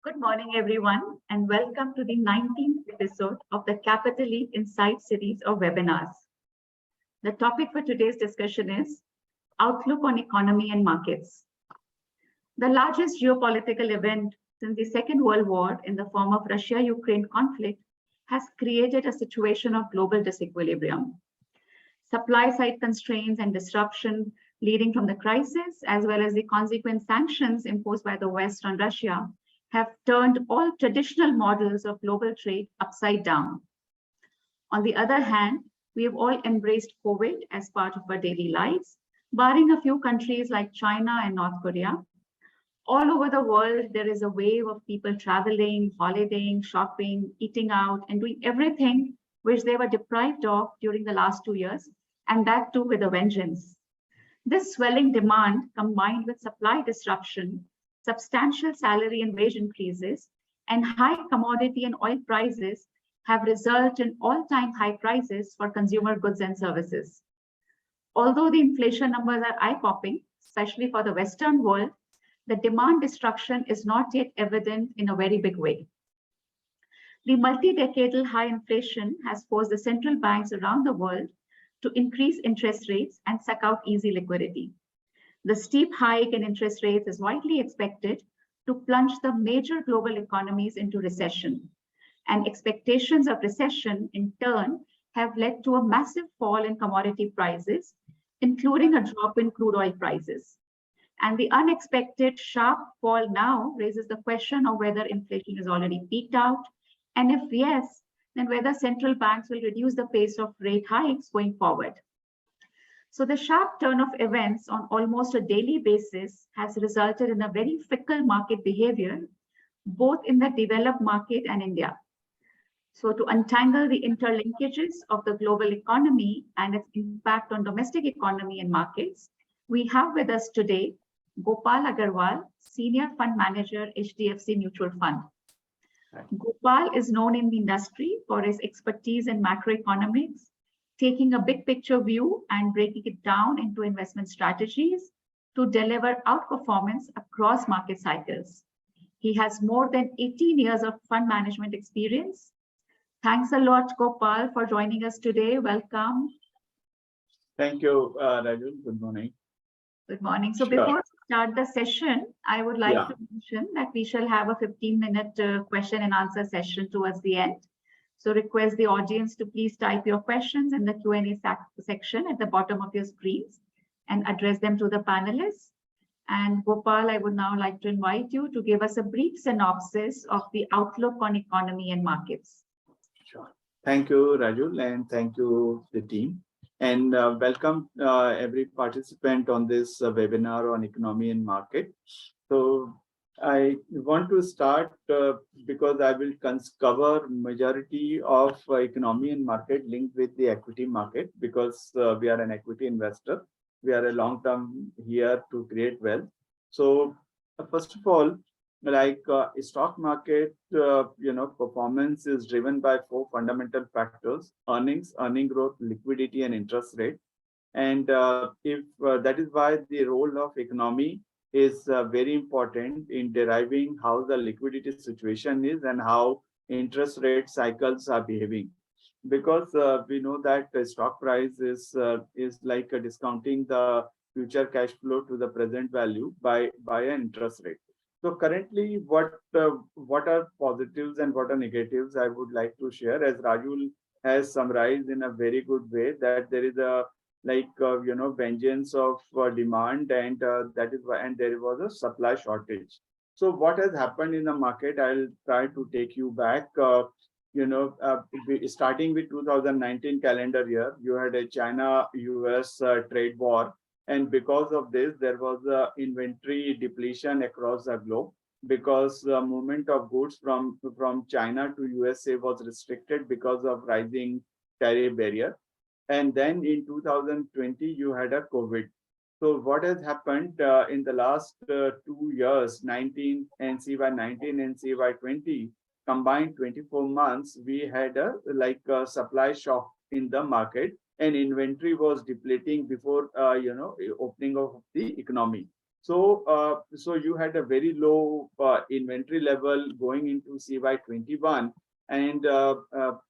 Good morning, everyone, and welcome to the 19th episode of the Capital Leap Insight series of webinars. The topic for today's discussion is Outlook on Economy and Markets. The largest geopolitical event since the Second World War in the form of Russia-Ukraine conflict has created a situation of global disequilibrium. Supply-side constraints and disruption leading from the crisis, as well as the consequent sanctions imposed by the West on Russia, have turned all traditional models of global trade upside down. On the other hand, we have all embraced COVID as part of our daily lives, barring a few countries like China and North Korea. All over the world, there is a wave of people traveling, holidaying, shopping, eating out, and doing everything which they were deprived of during the last 2 years, and that too with a vengeance. This swelling demand, combined with supply disruption, substantial salary and wage increases, and high commodity and oil prices have resulted in all-time high prices for consumer goods and services. Although the inflation numbers are eye-popping, especially for the Western world, the demand destruction is not yet evident in a very big way. The multi-decadal high inflation has forced the central banks around the world to increase interest rates and suck out easy liquidity. The steep hike in interest rates is widely expected to plunge the major global economies into recession. And expectations of recession, in turn, have led to a massive fall in commodity prices, including a drop in crude oil prices. And the unexpected sharp fall now raises the question of whether inflation is already peaked out, and if yes, then whether central banks will reduce the pace of rate hikes going forward. So the sharp turn of events on almost a daily basis has resulted in a very fickle market behavior, both in the developed market and India. So to untangle the interlinkages of the global economy and its impact on domestic economy and markets, we have with us today Gopal Agarwal, Senior Fund Manager, HDFC Mutual Fund. Gopal is known in the industry for his expertise in macroeconomics, taking a big picture view and breaking it down into investment strategies to deliver outperformance across market cycles. He has more than 18 years of fund management experience. Thanks a lot, Gopal, for joining us today. Welcome. Thank you, Raju. Good morning. Good morning. So before we start the session, I would like to mention that we shall have a 15-minute question and answer session towards the end. So request the audience to please type your questions in the Q&A section at the bottom of your screens and address them to the panelists. And Gopal, I would now like to invite you to give us a brief synopsis of the outlook on economy and markets. Sure. Thank you, Raju, and thank you, the team. And welcome every participant on this webinar on economy and market. So I want to start because I will cover majority of economy and market linked with the equity market because we are an equity investor. We are a long-term here to create wealth. So first of all, like stock market, performance is driven by 4 fundamental factors: earnings, earning growth, liquidity, and interest rate. And if that is why the role of economy is very important in deriving how the liquidity situation is and how interest rate cycles are behaving. Because we know that the stock price is like discounting the future cash flow to the present value by an interest rate. So currently, what are positives and what are negatives, I would like to share, as Rajul has summarized in a very good way, that there is a vengeance of demand, and that is why, and there was a supply shortage. So what has happened in the market, I'll try to take you back. Starting with 2019 calendar year, you had a China-US trade war. And because of this, there was a inventory depletion across the globe because the movement of goods from China to USA was restricted because of rising tariff barrier. And then in 2020, you had a COVID. So what has happened in the last 2 years, CY19 and CY20, combined 24 months, we had a supply shock in the market, and inventory was depleting before opening of the economy. So you had a very low inventory level going into CY21, and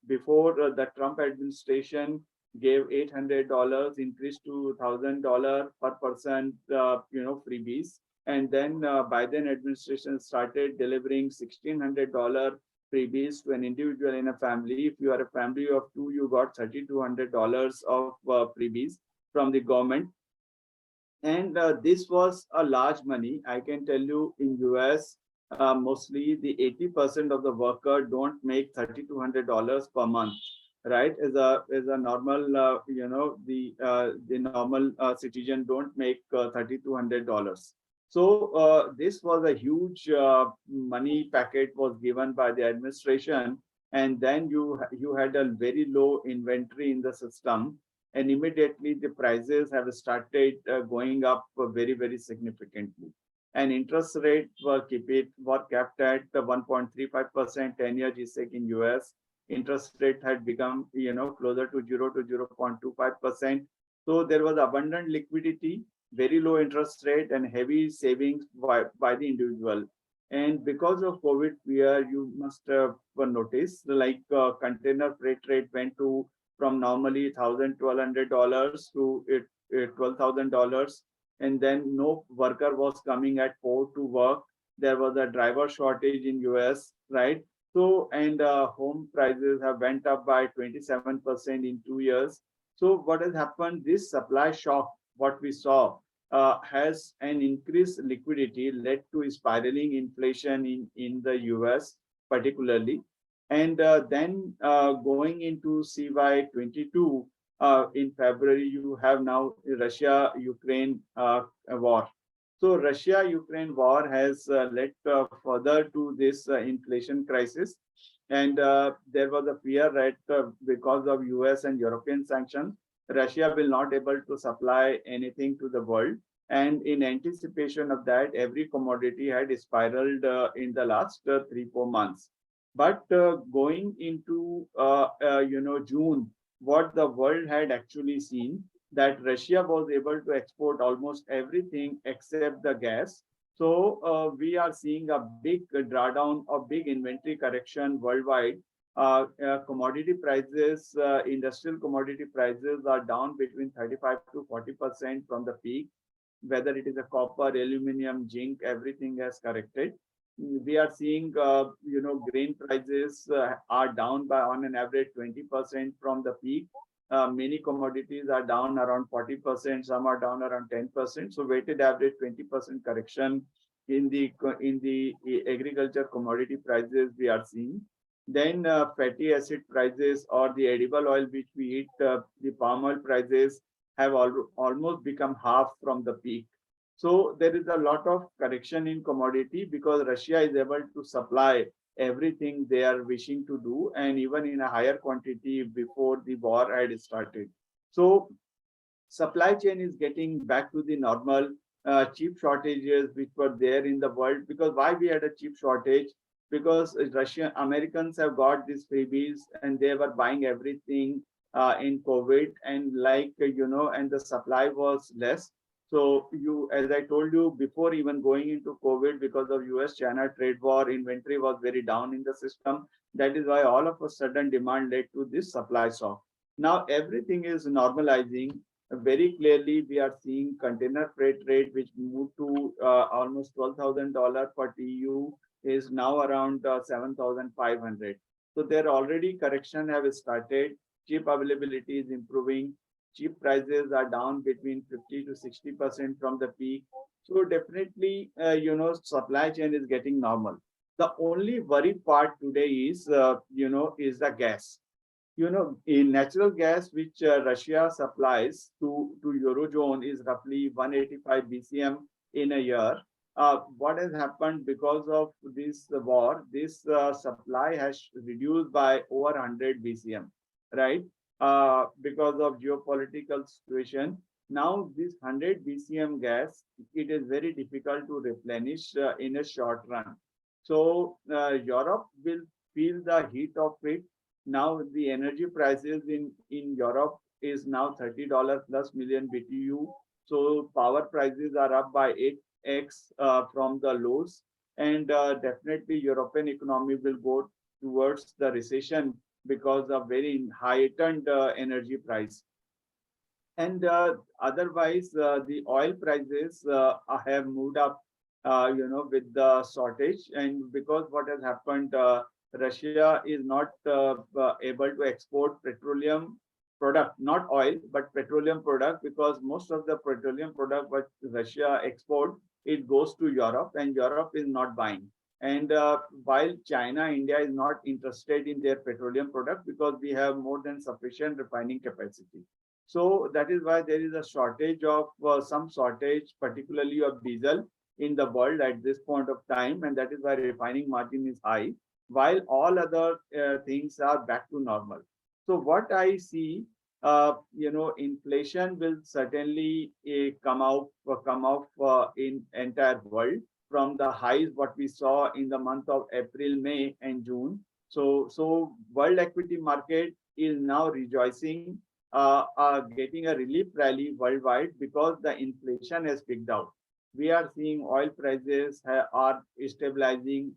before the Trump administration gave $800, increased to $1,000 per person, freebies. And then Biden administration started delivering $1,600 freebies to an individual in a family. If you are a family of two, you got $3,200 of freebies from the government. And this was a large money. I can tell you in US, mostly the 80% of the worker don't make $3,200 per month, right? As a normal, the normal citizen don't make $3,200. So this was a huge money packet was given by the administration, and then you had a very low inventory in the system, and immediately the prices have started going up very significantly. And interest rate were kept at 1.35%. 10-year GSEC in US. Interest rate had become closer to 0.25%. So there was abundant liquidity, very low interest rate, and heavy savings by the individual. And because of COVID fear, you must have noticed, like container freight rate went to from normally $1,200 to $12,000, and then no worker was coming at port to work. There was a driver shortage in US, right? So, and home prices have went up by 27% in 2 years. So what has happened? This supply shock, what we saw, has an increased liquidity led to spiraling inflation in the US particularly. And then going into CY22, in February, you have now Russia-Ukraine war. So Russia-Ukraine war has led further to this inflation crisis. And there was a fear that because of US and European sanctions, Russia will not able to supply anything to the world. And in anticipation of that, every commodity had spiraled in the last 3-4 months. But going into June, what the world had actually seen, that Russia was able to export almost everything except the gas. So we are seeing a big drawdown or big inventory correction worldwide. Commodity prices, industrial commodity prices are down between 35 to 40% from the peak. Whether it is a copper, aluminum, zinc, everything has corrected. We are seeing, grain prices are down by on an average 20% from the peak. Many commodities are down around 40%, some are down around 10%. So weighted average 20% correction in the agriculture commodity prices we are seeing. Then fatty acid prices or the edible oil which we eat, the palm oil prices have almost become half from the peak. So there is a lot of correction in commodity because Russia is able to supply everything they are wishing to do, and even in a higher quantity before the war had started. So supply chain is getting back to the normal. Chip shortages which were there in the world, because why we had a chip shortage? Because Americans have got these freebies and they were buying everything in COVID, and and the supply was less. So as I told you before, even going into COVID, because of US-China trade war, inventory was very down in the system. That is why all of a sudden demand led to this supply shock. Now everything is normalizing. Very clearly, we are seeing container freight rate, which moved to almost $12,000 per TEU, is now around 7,500. So there already correction have started. Chip availability is improving. Chip prices are down between 50 to 60% from the peak. So definitely, supply chain is getting normal. The only worried part today is, is the gas. In natural gas, which Russia supplies to Eurozone, is roughly 185 BCM in a year. What has happened because of this war, this supply has reduced by over 100 BCM, right? Because of geopolitical situation. Now this 100 BCM gas, it is very difficult to replenish in a short run. So Europe will feel the heat of it. Now the energy prices in Europe is now $30 plus million BTU. So power prices are up by 10x from the lows, and definitely European economy will go towards the recession because of very heightened energy price. And otherwise, the oil prices have moved up, with the shortage. And because what has happened, Russia is not able to export petroleum product, not oil, but petroleum product, because most of the petroleum product what Russia export, it goes to Europe, and Europe is not buying. And while China, India is not interested in their petroleum product because we have more than sufficient refining capacity. So that is why there is a shortage of some shortage, particularly of diesel in the world at this point of time, and that is why refining margin is high, while all other things are back to normal. So what I see, inflation will certainly come out in entire world from the highs what we saw in the month of April, May, and June. So world equity market is now rejoicing, are getting a relief rally worldwide because the inflation has peaked out. We are seeing oil prices are stabilizing,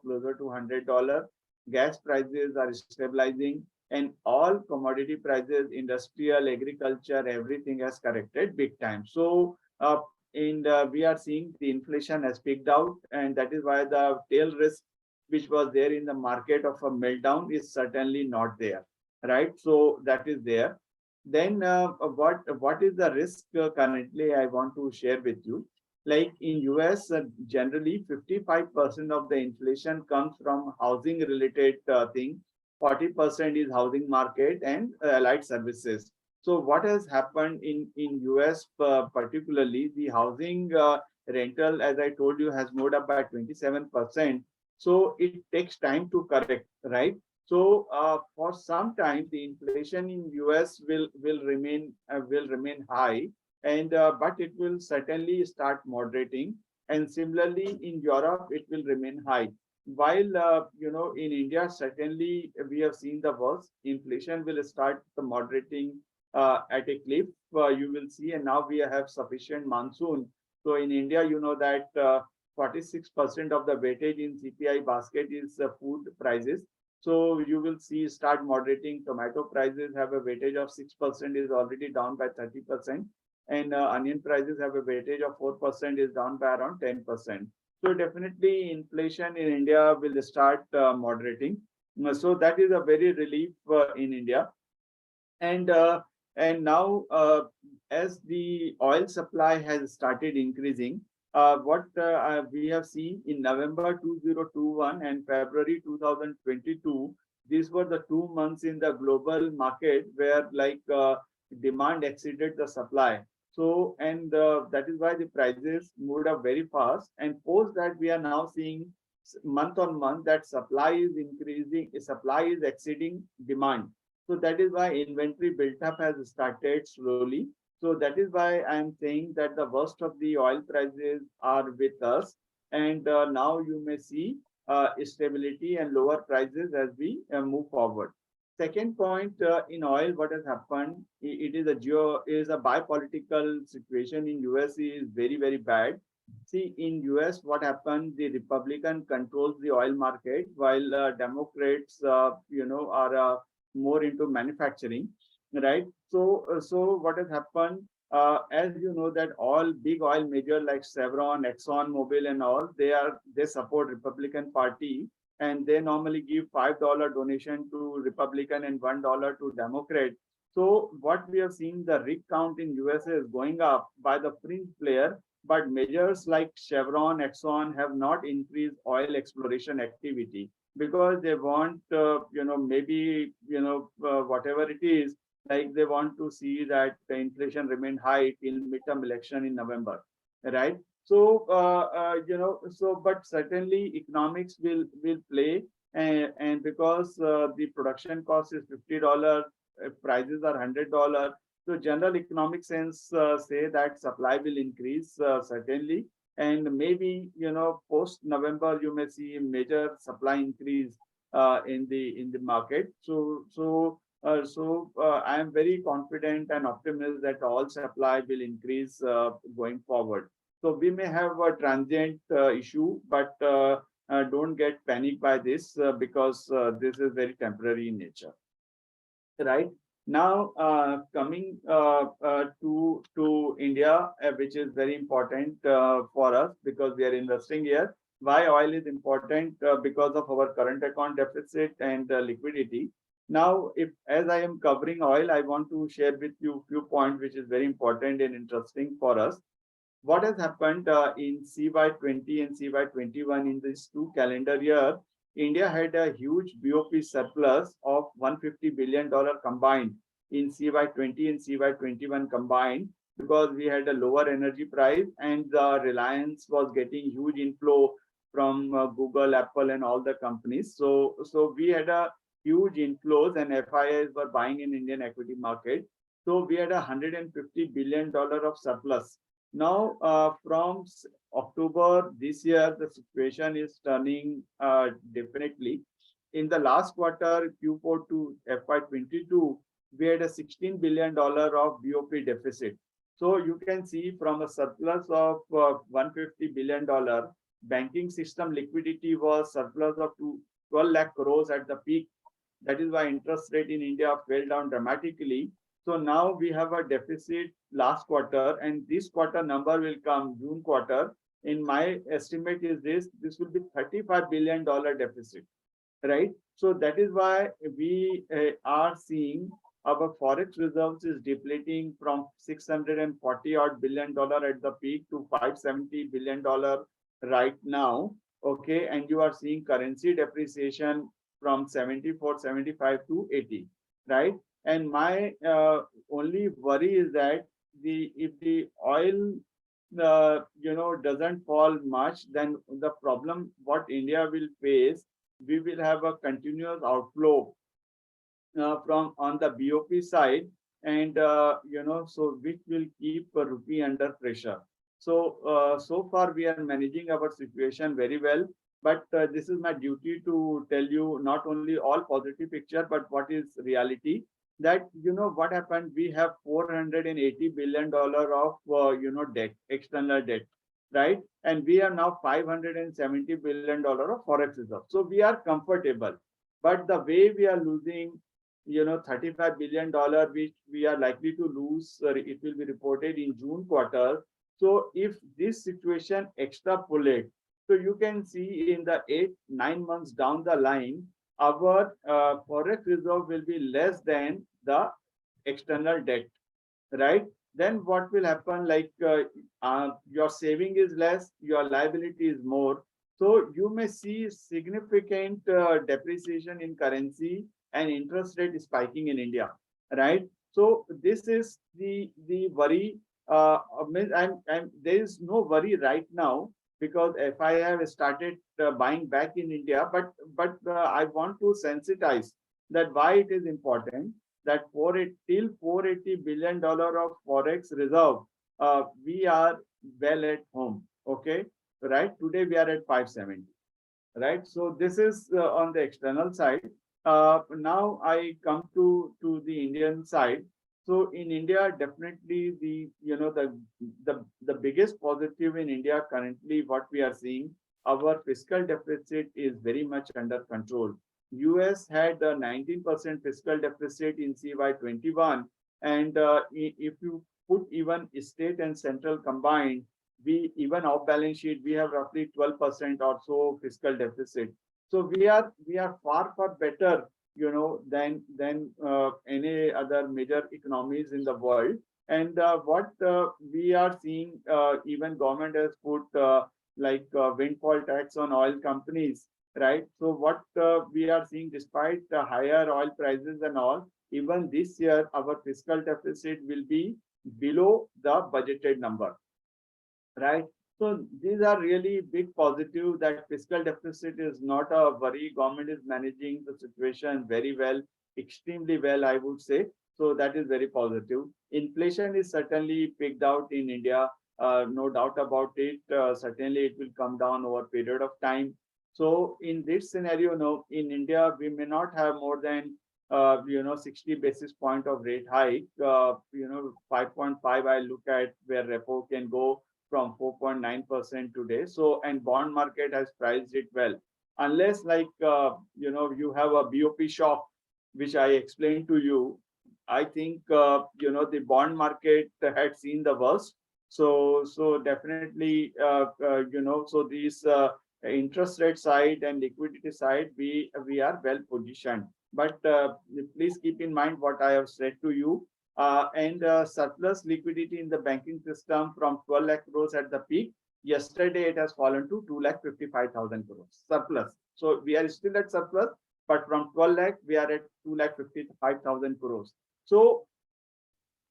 closer to $100. Gas prices are stabilizing, and all commodity prices, industrial, agriculture, everything has corrected big time. So, we are seeing the inflation has peaked out, and that is why the tail risk which was there in the market of a meltdown is certainly not there, right? So that is there. Then what is the risk currently? I want to share with you. Like in US, generally 55% of the inflation comes from housing related thing. 40% is housing market and allied services. So what has happened in US, particularly the housing rental, as I told you, has moved up by 27%. So it takes time to correct, right? So for some time, the inflation in US will remain high, and but it will certainly start moderating. And similarly, in Europe, it will remain high. While in India, certainly we have seen the worst. Inflation will start the moderating at a cliff. You will see, and now we have sufficient monsoon. So in India, you know that 46% of the weightage in CPI basket is food prices. So you will see start moderating. Tomato prices have a weightage of 6%, is already down by 30%. And onion prices have a weightage of 4%, is down by around 10%. So definitely inflation in India will start moderating. So that is a very relief in India. And now as the oil supply has started increasing, what we have seen in November 2021 and February 2022, these were the 2 months in the global market where demand exceeded the supply. So, and that is why the prices moved up very fast. And post that, we are now seeing month on month that supply is increasing, supply is exceeding demand. So that is why inventory built up has started slowly. So that is why I am saying that the worst of the oil prices are with us. And now you may see stability and lower prices as we move forward. Second point, in oil, what has happened? It is a bipolitical situation in US is very, very bad. See, in US, what happened? The Republican controls the oil market, while Democrats, are more into manufacturing, right? So what has happened? As you know that all big oil major like Chevron, Exxon Mobil, and all, they support Republican Party, and they normally give $5 donation to Republican and $1 to Democrat. So what we have seen, the rig count in USA is going up by the fringe player, but majors like Chevron, Exxon have not increased oil exploration activity because they want, whatever it is, like they want to see that the inflation remain high till midterm election in November, right? So, but certainly economics will play, and because the production cost is $50, prices are $100. So general economic sense say that supply will increase certainly, and maybe post November you may see a major supply increase in the market. So I am very confident and optimistic that all supply will increase going forward. So we may have a transient issue, but don't get panicked by this because this is very temporary in nature. Right now, coming to India, which is very important for us because we are investing here. Why oil is important? Because of our current account deficit and liquidity. Now, if as I am covering oil, I want to share with you few points which is very important and interesting for us. What has happened in CY20 and CY21 in these two calendar year, India had a huge BOP surplus of $150 billion combined in CY20 and CY21 combined because we had a lower energy price and the Reliance was getting huge inflow from Google, Apple, and all the companies. So we had a huge inflows and FIIs were buying in Indian equity market. So we had $150 billion of surplus. Now, from October this year, the situation is turning definitely. In the last quarter, Q4 to FY22, we had a $16 billion of BOP deficit. So you can see from a surplus of $150 billion, banking system liquidity was surplus of 12 lakh crores at the peak. That is why interest rate in India fell down dramatically. So now we have a deficit last quarter, and this quarter number will come June quarter. In my estimate is this will be $35 billion deficit, right? So that is why we are seeing our forex reserves is depleting from $640 odd billion at the peak to $570 billion right now. Okay, and you are seeing currency depreciation from 74, 75 to 80, right? And my only worry is that if the oil doesn't fall much, then the problem what India will face, we will have a continuous outflow from on the BOP side, and so which will keep rupee under pressure. So so far we are managing our situation very well. But this is my duty to tell you not only all positive picture, but what is reality. That what happened, we have $480 billion of debt, external debt, right? And we are now $570 billion of forex reserve. So we are comfortable. But the way we are losing $35 billion, which we are likely to lose, it will be reported in June quarter. So if this situation extrapolate, so you can see in the 8-9 months down the line, our forex reserve will be less than the external debt, right? Then what will happen, like your saving is less, your liability is more. So you may see significant depreciation in currency and interest rate spiking in India, right? So this is the worry. There is no worry right now because FI have started buying back in India, but I want to sensitize that why it is important that till $480 billion of forex reserve, we are well at home. Okay, right? Today we are at 570, right? So this is on the external side. Now I come to the Indian side. So in India, definitely the biggest positive in India currently, what we are seeing, our fiscal deficit is very much under control. US had a 19% fiscal deficit in CY21, and if you put even state and central combined, we even off balance sheet we have roughly 12% or so fiscal deficit. So we are far better than any other major economies in the world. And what we are seeing, even government has put windfall tax on oil companies, right? So what we are seeing, despite the higher oil prices and all, even this year our fiscal deficit will be below the budgeted number, right? So these are really big positive, that fiscal deficit is not a worry. Government is managing the situation very well, extremely well, I would say. So that is very positive. Inflation is certainly picked out in India, no doubt about it. Certainly it will come down over a period of time. So in this scenario, in India, we may not have more than 60 basis point of rate hike. 5.5 I look at where repo can go from 4.9% today. So, and bond market has priced it well. Unless you have a BOP shock, which I explained to you, I think, the bond market had seen the worst. So definitely, so these interest rate side and liquidity side, we are well positioned. But please keep in mind what I have said to you. And surplus liquidity in the banking system from 12 lakh crores at the peak. Yesterday, it has fallen to 2,55,000 crores surplus. So we are still at surplus, but from 12 lakh, we are at 2,55,000 crores. So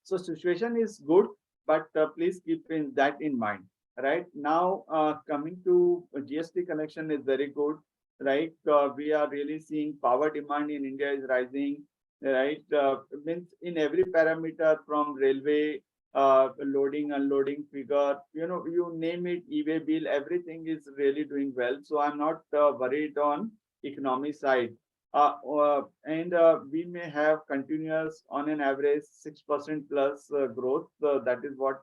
situation is good, but please keep that in mind. Right now, coming to GST collection is very good. Right, we are really seeing power demand in India is rising. Right, means in every parameter from railway, loading, unloading figure, you name it, e-way bill, everything is really doing well. So I'm not worried on economy side. And we may have continuous on an average 6% plus growth. That is what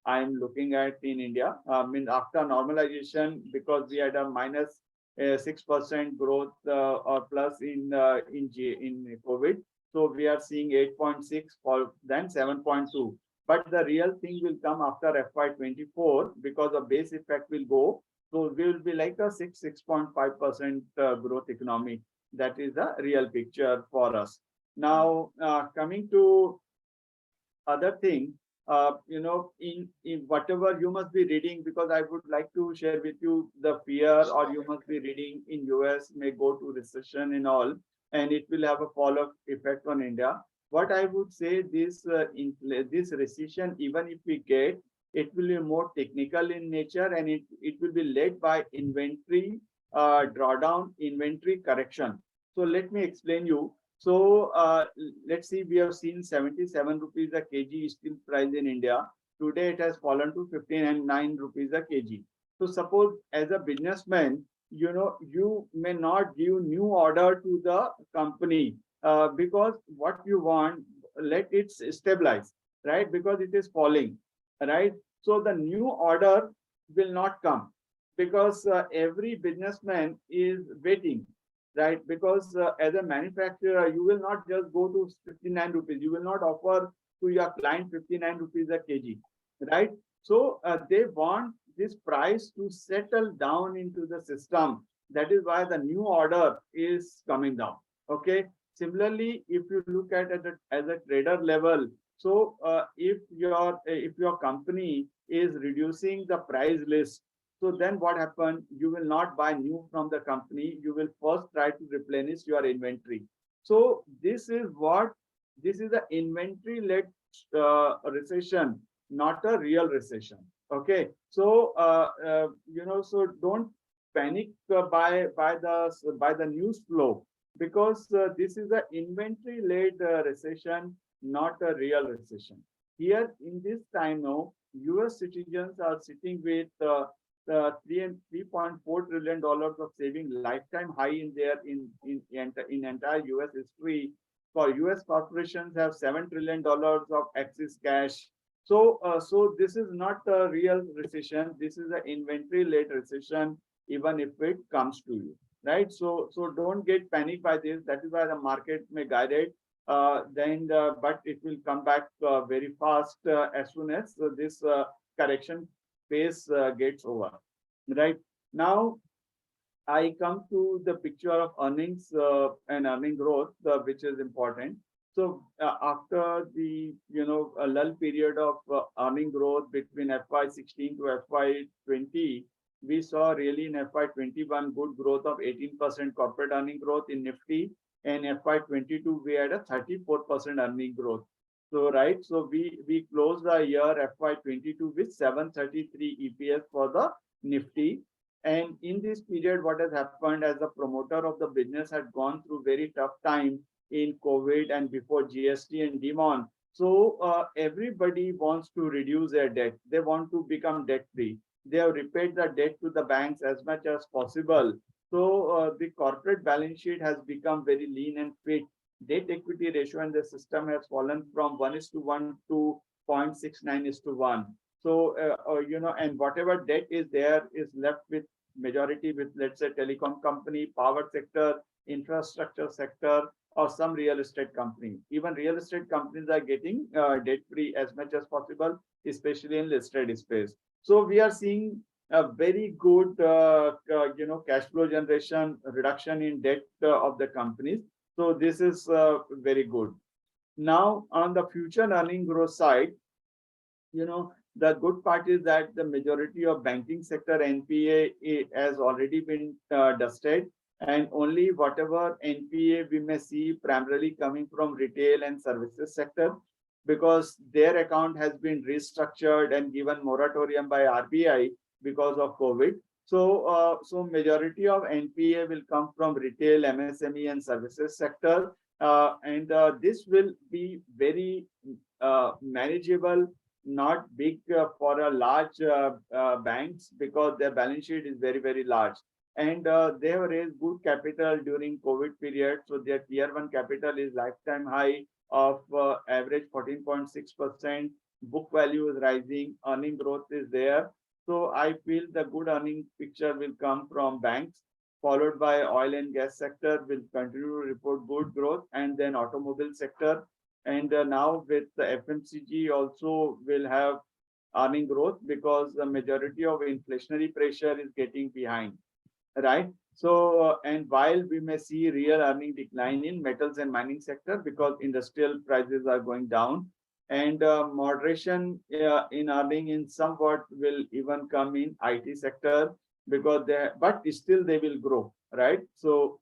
I'm looking at in India. I mean, after normalization, because we had a minus 6% growth or plus in COVID. So we are seeing 8.6 for then 7.2. But the real thing will come after FY24 because the base effect will go. So we will be like a 6.5% growth economy. That is the real picture for us. Now, coming to other thing, in whatever you must be reading, because I would like to share with you the fear, or you must be reading in US may go to recession and all, and it will have a follow-up effect on India. What I would say, this recession, even if we get, it will be more technical in nature, and it will be led by inventory drawdown, inventory correction. So let me explain you. So let's see, we have seen 77 rupees a kg steel price in India. Today it has fallen to 59 rupees a kg. So suppose as a businessman, you may not give new order to the company because what you want, let it stabilize, right? Because it is falling, right? So the new order will not come because every businessman is waiting, right? Because as a manufacturer, you will not just go to 59 rupees. You will not offer to your client 59 rupees a kg, right? So they want this price to settle down into the system. That is why the new order is coming down. Okay. Similarly, if you look at it as a trader level, so if your company is reducing the price list, so then what happened? You will not buy new from the company. You will first try to replenish your inventory. So this is the inventory-led recession, not a real recession. Okay. So so don't panic by the news flow, because this is an inventory-led recession, not a real recession. Here in this time now, US citizens are sitting with $3.4 trillion of saving, lifetime high in their in entire US history. For US corporations have $7 trillion of excess cash. So this is not a real recession. This is an inventory-led recession, even if it comes to you, right? So don't get panicked by this. That is why the market may guide it. But it will come back very fast as soon as this correction phase gets over. Right now, I come to the picture of earnings and earning growth, which is important. So after the a lull period of earning growth between FY16 to FY20, we saw really in FY21 good growth of 18% corporate earning growth in Nifty, and FY22 we had a 34% earning growth. So right, so we closed the year FY22 with 733 EPS for the Nifty. And in this period, what has happened, as the promoter of the business had gone through very tough time in COVID and before GST and demon. So everybody wants to reduce their debt. They want to become debt free. They have repaid the debt to the banks as much as possible. So the corporate balance sheet has become very lean and fit. Debt equity ratio in the system has fallen from 1:1 to 0.69:1. So, and whatever debt is there is left with majority with, let's say, telecom company, power sector, infrastructure sector, or some real estate company. Even real estate companies are getting debt free as much as possible, especially in listed space. So we are seeing a very good, cash flow generation, reduction in debt of the companies. So this is very good. Now, on the future earning growth side, the good part is that the majority of banking sector NPA has already been dusted, and only whatever NPA we may see primarily coming from retail and services sector, because their account has been restructured and given moratorium by RBI because of COVID. So majority of NPA will come from retail, MSME, and services sector, and this will be very manageable, not big for a large banks, because their balance sheet is very, very large. And they have raised good capital during COVID period. So their tier one capital is lifetime high of average 14.6%. Book value is rising, earning growth is there. So I feel the good earning picture will come from banks, followed by oil and gas sector will continue to report good growth, and then automobile sector. And now with the FMCG also will have earning growth, because the majority of inflationary pressure is getting behind, right? So, and while we may see real earning decline in metals and mining sector because industrial prices are going down, and moderation in earning in somewhat will even come in IT sector, because but still they will grow, right? So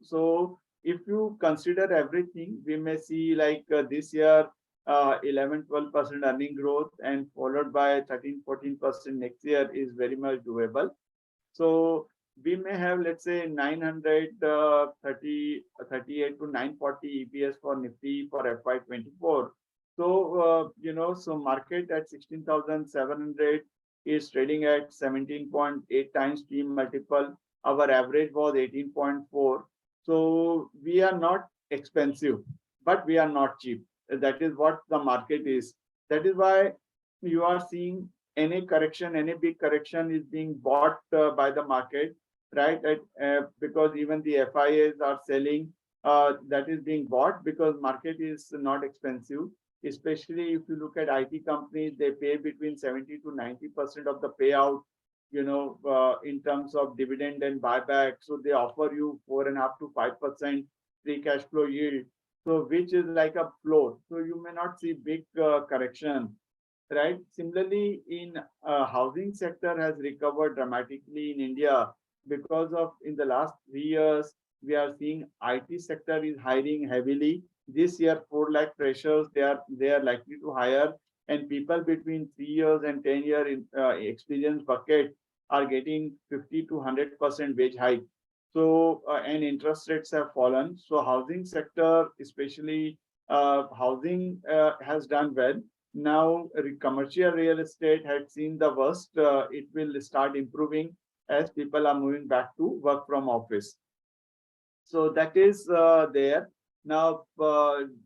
if you consider everything, we may see like this year 11-12% earning growth, and followed by 13-14% next year is very much doable. So we may have, let's say, 938 to 940 EPS for Nifty for FY24. So, so market at 16,700 is trading at 17.8 times P multiple. Our average was 18.4. So we are not expensive, but we are not cheap. That is what the market is. That is why you are seeing any correction, any big correction is being bought by the market, right? Because even the FIAs are selling, that is being bought because market is not expensive. Especially if you look at IT companies, they pay between 70 to 90% of the payout, in terms of dividend and buyback. So they offer you 4.5 to 5% free cash flow yield. So which is like a floor. So you may not see big correction, right? Similarly, in housing sector has recovered dramatically in India because of in the last 3 years, we are seeing IT sector is hiring heavily. This year, 4 lakh freshers, they are likely to hire, and people between 3 years and 10 year in experience bucket are getting 50 to 100% wage hike. So, and interest rates have fallen. So housing sector, especially housing has done well. Now, commercial real estate had seen the worst. It will start improving as people are moving back to work from office. So that is there. Now,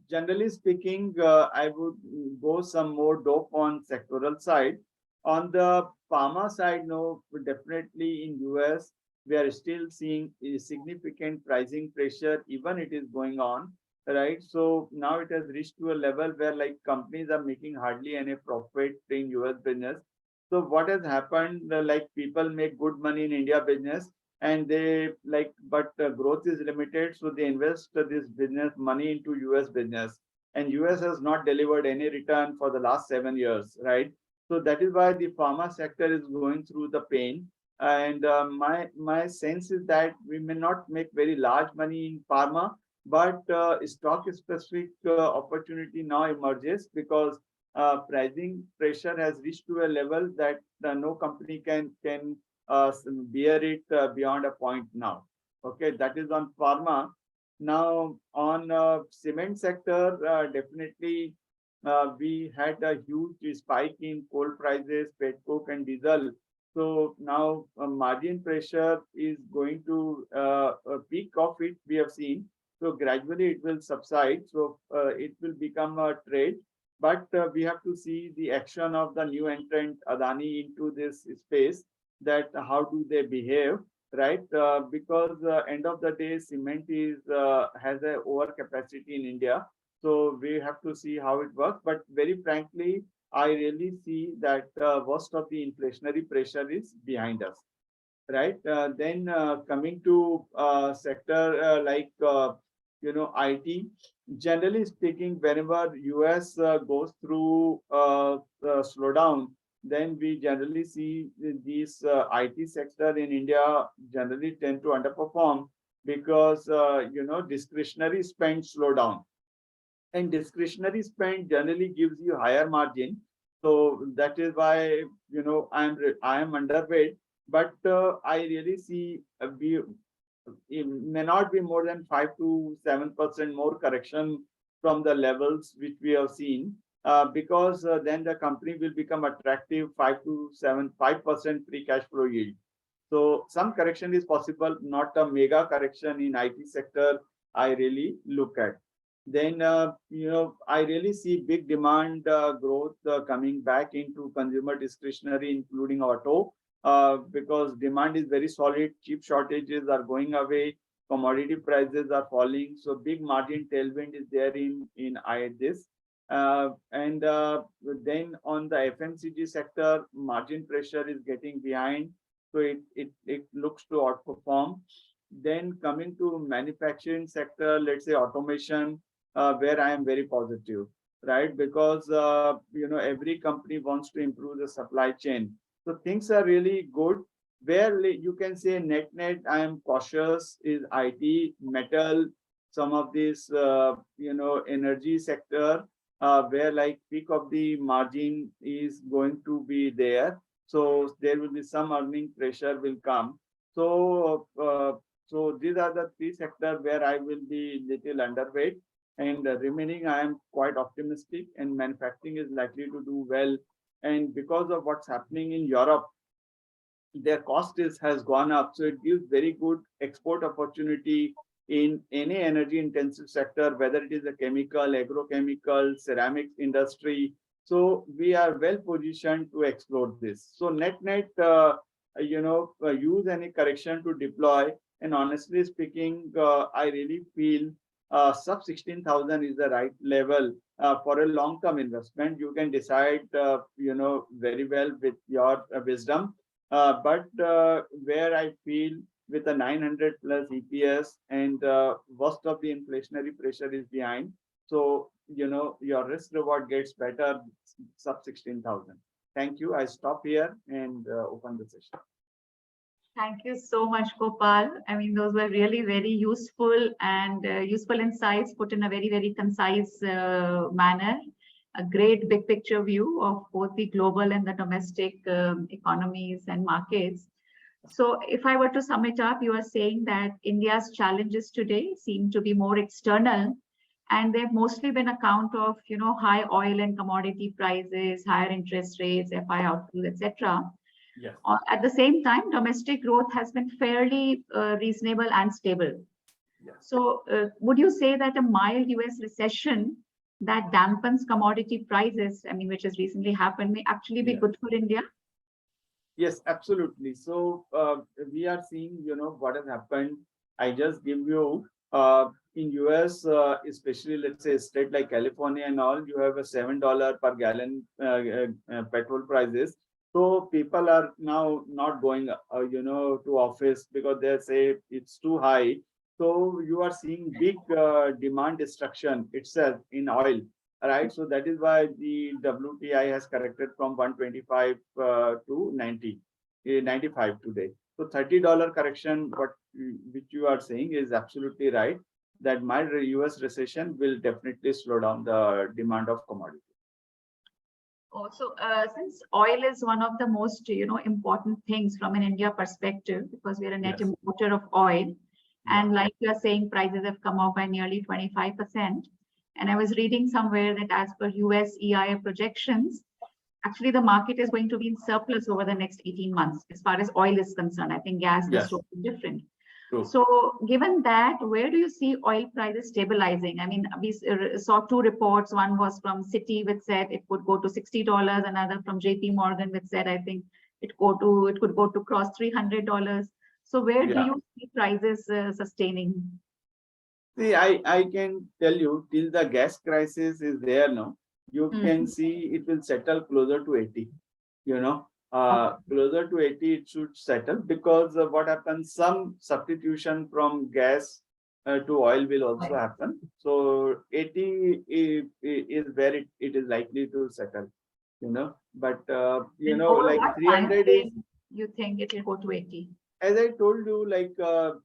generally speaking, I would go some more dope on sectoral side. On the pharma side, no, definitely in US, we are still seeing a significant pricing pressure, even it is going on, right? So now it has reached to a level where like companies are making hardly any profit in US business. So what has happened, like people make good money in India business, and they like, but growth is limited. So they invest this business money into US business, and US has not delivered any return for the last 7 years, right? So that is why the pharma sector is going through the pain. And my sense is that we may not make very large money in pharma, but stock specific opportunity now emerges because pricing pressure has reached to a level that no company can bear it beyond a point now. Okay, that is on pharma. Now on cement sector, definitely we had a huge spike in coal prices, petcoke and diesel. So now margin pressure is going to peak of it, we have seen. So gradually it will subside. So it will become a trade. but we have to see the action of the new entrant Adani into this space, that how do they behave, right? Because end of the day, cement is has a overcapacity in India. So we have to see how it works. But very frankly, I really see that worst of the inflationary pressure is behind us, right? Then coming to sector IT, generally speaking, whenever US goes through slowdown, then we generally see these IT sector in India generally tend to underperform because discretionary spend slow down, and discretionary spend generally gives you higher margin. So that is why I am underweight, but I really see it may not be more than 5 to 7% more correction from the levels which we have seen, because then the company will become attractive 5% free cash flow yield. So some correction is possible, not a mega correction in IT sector. I really look at. Then I really see big demand growth coming back into consumer discretionary, including auto, because demand is very solid. Chip shortages are going away. Commodity prices are falling. So big margin tailwind is there in this. And then on the FMCG sector, margin pressure is getting behind. So it looks to outperform. Then coming to manufacturing sector, let's say automation, where I am very positive, right? Because every company wants to improve the supply chain. So things are really good. Where you can say net, I am cautious is IT, metal, some of these, energy sector, where like peak of the margin is going to be there. So there will be some earning pressure will come. So, so these are the three sectors where I will be little underweight, and remaining I am quite optimistic, and manufacturing is likely to do well. And because of what's happening in Europe, their cost has gone up. So it gives very good export opportunity in any energy intensive sector, whether it is a chemical, agrochemical, ceramics industry. So we are well positioned to explore this. So net, use any correction to deploy. And honestly speaking, I really feel sub 16,000 is the right level for a long-term investment. You can decide, very well with your wisdom. But where I feel with a 900 plus EPS and worst of the inflationary pressure is behind. So, your risk reward gets better sub 16,000. Thank you. I stop here and open the session. Thank you so much, Gopal. I mean, those were really very useful and useful insights put in a very, very concise manner. A great big picture view of both the global and the domestic economies and markets. So if I were to sum it up, you are saying that India's challenges today seem to be more external, and they've mostly been account of, high oil and commodity prices, higher interest rates, FI outflows, etc. Yes. At the same time, domestic growth has been fairly reasonable and stable. Yes. So would you say that a mild US recession that dampens commodity prices, I mean, which has recently happened, may actually be good for India? Yes, absolutely. So we are seeing, what has happened. I just give you in US, especially let's say a state like California and all, you have a $7 per gallon petrol prices. So people are now not going, to office because they say it's too high. So you are seeing big demand destruction itself in oil, right? So that is why the WTI has corrected from 125 to 95 today. So $30 correction, which you are saying is absolutely right. That mild US recession will definitely slow down the demand of commodities. Also, since oil is one of the most, important things from an India perspective, because we are a net importer of oil, and like you are saying, prices have come up by nearly 25%. And I was reading somewhere that as per US EIA projections, actually the market is going to be in surplus over the next 18 months as far as oil is concerned. I think gas is totally different. True. So given that, where do you see oil prices stabilizing? I mean, we saw two reports. One was from Citi, which said it could go to $60. Another from JP Morgan, which said, I think it could go to cross $300. So where do Yeah. you see prices sustaining? See, I can tell you till the gas crisis is there now, you can see it will settle closer to 80, you know, closer to 80 it should settle, because what happens, some substitution from gas to oil will also happen. So 80 is where it is likely to settle, you know, but you And know, over like what 300 time is, frame you think it will go to 80? as I told you, like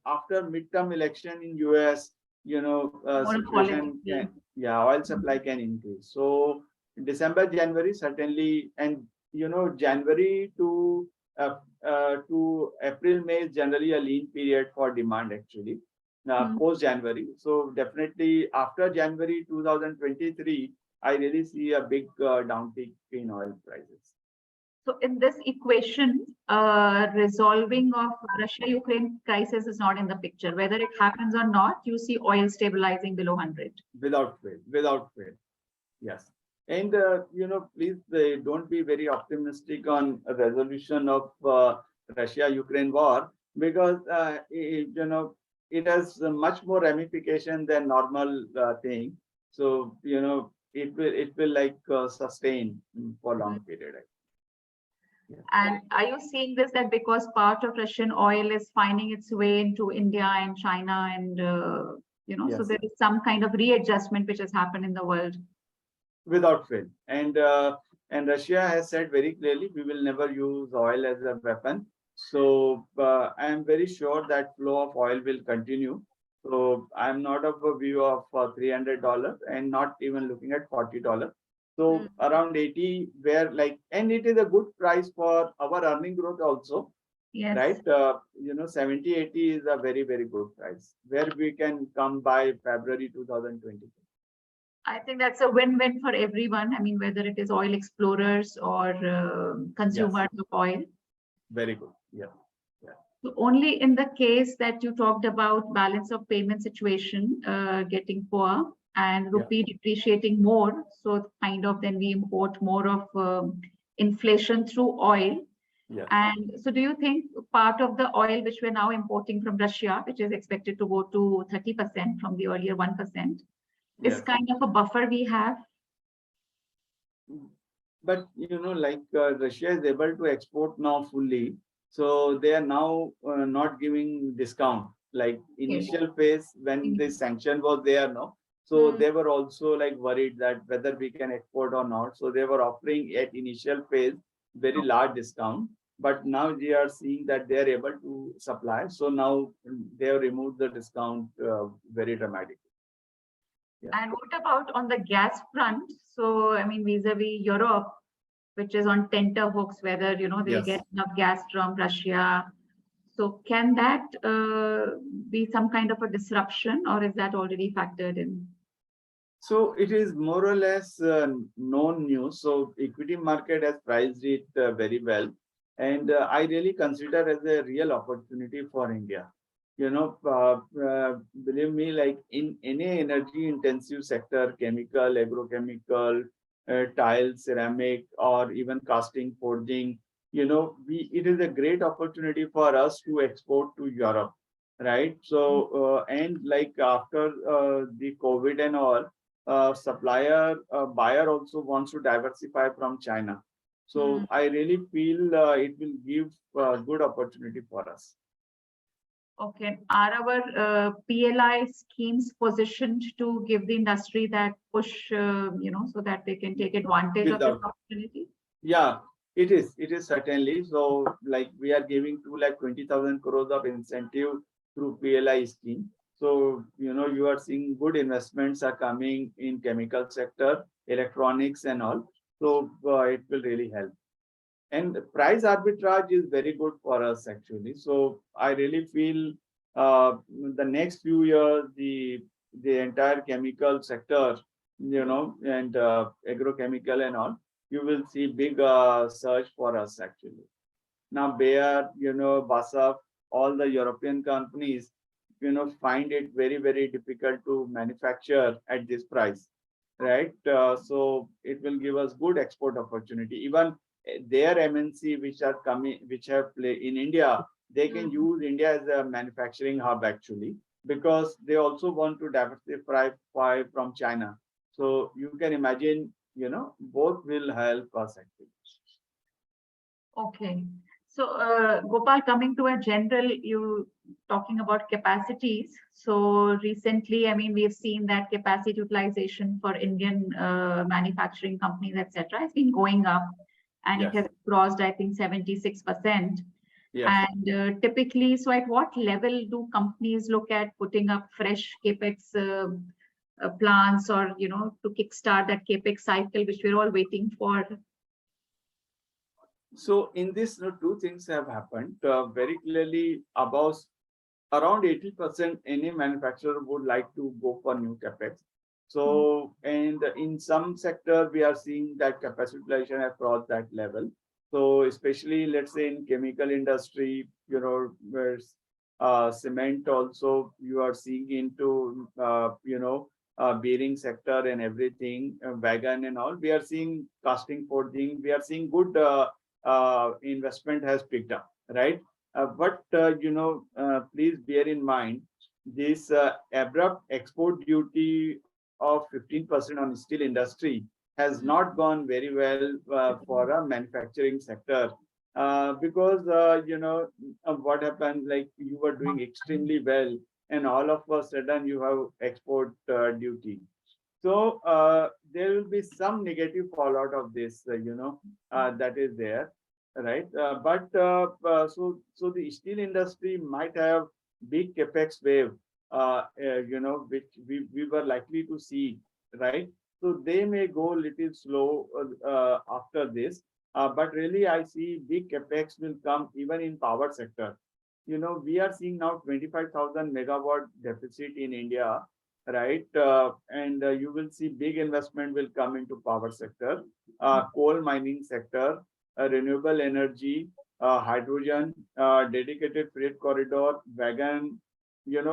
after midterm election in US, you know, More situation politically. can, yeah, oil supply can increase. So December, January certainly, and you know, January to April, May is generally a lean period for demand actually. Post January, so definitely after January 2023, I really see a big downtick in oil prices. So in this equation, resolving of Russia-Ukraine crisis is not in the picture. Whether it happens or not, you see oil stabilizing below 100. Without fail. Yes. And, you know, please don't be very optimistic on a resolution of Russia-Ukraine war, because, you know, it has much more ramification than normal thing. So, you know, it will like sustain for long period. Yeah. And are you seeing this that because part of Russian oil is finding its way into India and China and, you know, so Yes. there is some kind of readjustment which has happened in the world? Without fail. And Russia has said very clearly, we will never use oil as a weapon. So I am very sure that flow of oil will continue. So I'm not of a view of $300 and not even looking at $40. So around 80, where like, and it is a good price for our earning growth also. Yes. Right? You know, 70, 80 is a very, very good price where we can come by February 2020. I think that's a win-win for everyone. I mean, whether it is oil explorers or consumers of oil. Very good. Yeah. So only in the case that you talked about balance of payment situation getting poor and rupee depreciating more, so kind of then we import more of inflation through oil. Yeah. And so do you think part of the oil which we're now importing from Russia, which is expected to go to 30% from the earlier 1%, is kind of a buffer we have? But you know, like Russia is able to export now fully, so they are now not giving discount. Like initial phase when the sanction was there, no, so they were also like worried that whether we can export or not. So they were offering at initial phase very large discount, but now we are seeing that they are able to supply. So now they have removed the discount very dramatically. Yeah. And what about on the gas front? So, I mean, vis-a-vis Europe, which is on tenterhooks, whether, you know, they'll get enough gas from Russia. So can that be some kind of a disruption, or is that already factored in? So it is more or less known news. So equity market has priced it very well. And I really consider as a real opportunity for India. You know, believe me, like in any energy intensive sector, chemical, agrochemical, tile, ceramic, or even casting, forging, you know, it is a great opportunity for us to export to Europe, right? So, and like after the COVID and all, buyer also wants to diversify from China. So I really feel it will give good opportunity for us. Okay. Are our PLI schemes positioned to give the industry that push, you know, so that they can take advantage of this opportunity? Yeah, it is. It is certainly. So like we are giving 2,20,000 crores of incentive through PLI scheme. So, you know, you are seeing good investments are coming in chemical sector, electronics and all. So it will really help. And price arbitrage is very good for us actually. So I really feel the next few years, the entire chemical sector, you know, and agrochemical and all, you will see big surge for us actually. Now Bayer, you know, BASF, all the European companies, find it very, very difficult to manufacture at this price, right? So it will give us good export opportunity. Even their MNC, which are coming, which have play in India, they can use India as a manufacturing hub actually, because they also want to diversify from China. So you can imagine, both will help us actually. Okay. So, Gopal, coming to a general, you talking about capacities. So recently, I mean, we have seen that capacity utilization for Indian manufacturing companies, etc., has been going up, and it Yes. has crossed, I think, 76%. Yes. And typically, so at what level do companies look at putting up fresh capex plants, or to kickstart that capex cycle, which we're all waiting for? So in this, two things have happened very clearly. About around 80% any manufacturer would like to go for new capex. So, and in some sector, we are seeing that capacity utilization has crossed that level. So especially, let's say in chemical industry, where cement also you are seeing into, bearing sector and everything, wagon and all. We are seeing casting, forging. We are seeing good investment has picked up, right? But please bear in mind this abrupt export duty of 15% on steel industry has not gone very well for a manufacturing sector, because what happened, like you were doing extremely well and all of a sudden you have export duty. So there will be some negative fallout of this, that is there, right? So the steel industry might have big capex wave, which we were likely to see, right? So they may go a little slow after this, but really I see big capex will come even in power sector. We are seeing now 25,000 megawatt deficit in India, right? And you will see big investment will come into power sector, coal mining sector, renewable energy, hydrogen, dedicated freight corridor, wagon,